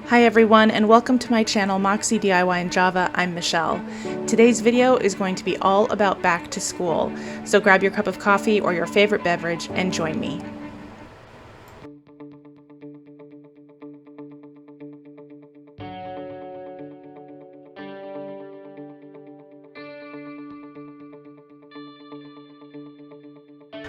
Hi everyone, and welcome to my channel Moxie DIY in Java. I'm Michelle. Today's video is going to be all about back to school, so grab your cup of coffee or your favorite beverage and join me.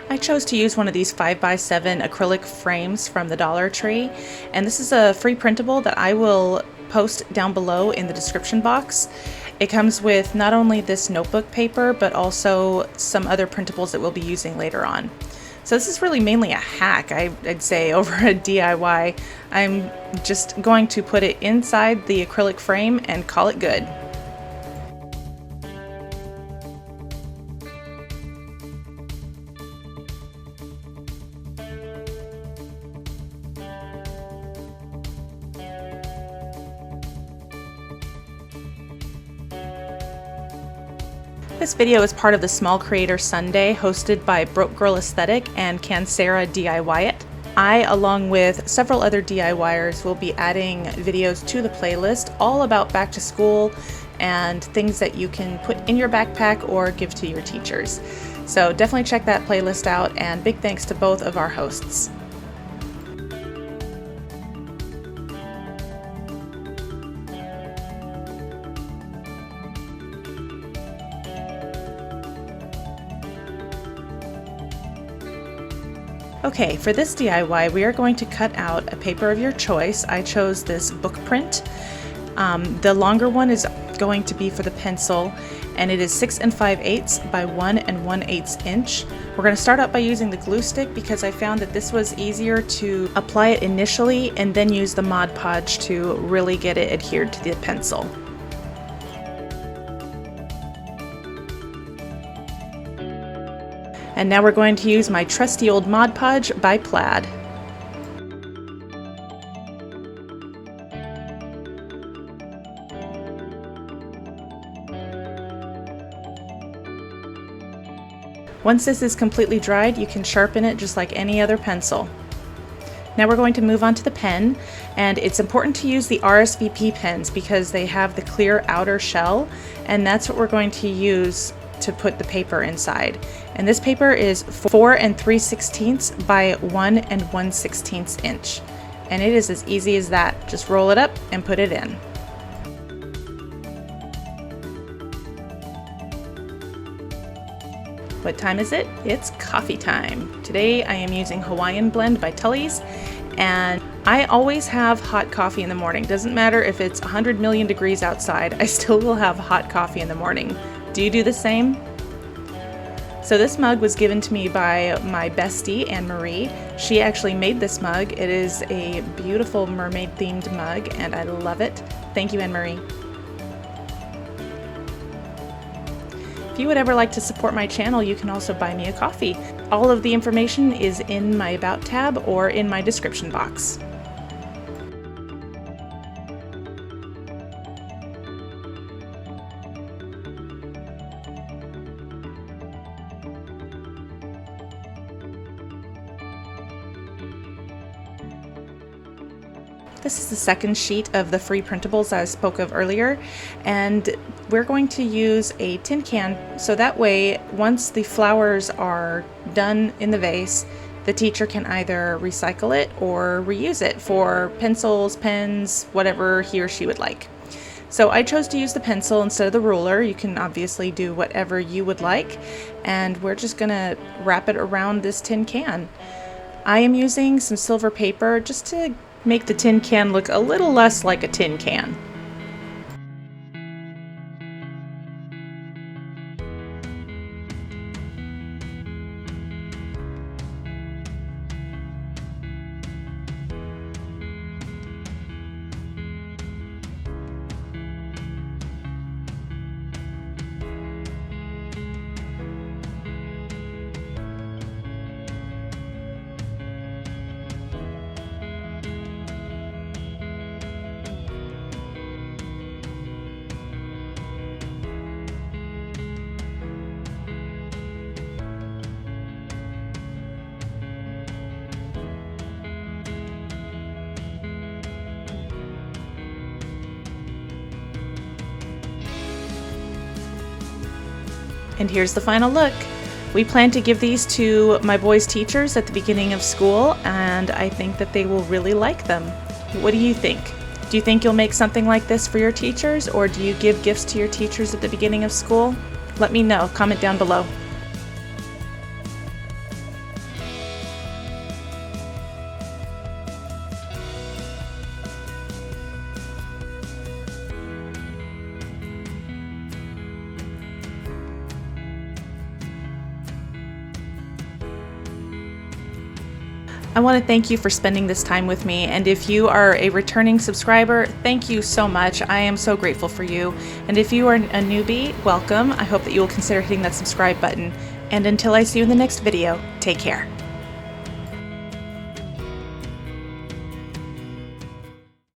I chose to use one of these 5x7 acrylic frames from the Dollar Tree, and this is a free printable that I will post down below in the description box. It comes with not only this notebook paper, but also some other printables that we'll be using later on. So this is really mainly a hack, I'd say, over a DIY. I'm just going to put it inside the acrylic frame and call it good. This video is part of the Small Creator Sunday hosted by Broke Girl Aesthetic and Can Sarah DIY It. I, along with several other DIYers, will be adding videos to the playlist all about back to school and things that you can put in your backpack or give to your teachers. So definitely check that playlist out, and big thanks to both of our hosts. Okay, for this DIY, we are going to cut out a paper of your choice. I chose this book print. The longer one is going to be for the pencil, and it is 6 5/8 by 1 1/8 inch. We're going to start out by using the glue stick because I found that this was easier to apply it initially and then use the Mod Podge to really get it adhered to the pencil. And now we're going to use my trusty old Mod Podge by Plaid. Once this is completely dried, you can sharpen it just like any other pencil. Now we're going to move on to the pen, and it's important to use the RSVP pens because they have the clear outer shell, and that's what we're going to use to put the paper inside. And this paper is 4 3/16 by 1 1/16 inch. And it is as easy as that. Just roll it up and put it in. What time is it? It's coffee time. Today I am using Hawaiian Blend by Tully's, and I always have hot coffee in the morning. Doesn't matter if it's 100 million degrees outside, I still will have hot coffee in the morning. Do you do the same? So this mug was given to me by my bestie, Anne-Marie. She actually made this mug. It is a beautiful mermaid themed mug and I love it. Thank you, Anne-Marie. If you would ever like to support my channel, you can also buy me a coffee. All of the information is in my About tab or in my description box. This is the second sheet of the free printables I spoke of earlier, and we're going to use a tin can so that way once the flowers are done in the vase, the teacher can either recycle it or reuse it for pencils, pens, whatever he or she would like. So I chose to use the pencil instead of the ruler. You can obviously do whatever you would like, and we're just gonna wrap it around this tin can. I am using some silver paper just to make the tin can look a little less like a tin can. And here's the final look. We plan to give these to my boys' teachers at the beginning of school, and I think that they will really like them. What do you think? Do you think you'll make something like this for your teachers, or do you give gifts to your teachers at the beginning of school? Let me know. Comment down below. I want to thank you for spending this time with me, and if you are a returning subscriber, thank you so much. I am so grateful for you. And if you are a newbie, welcome. I hope that you will consider hitting that subscribe button. And until I see you in the next video, take care.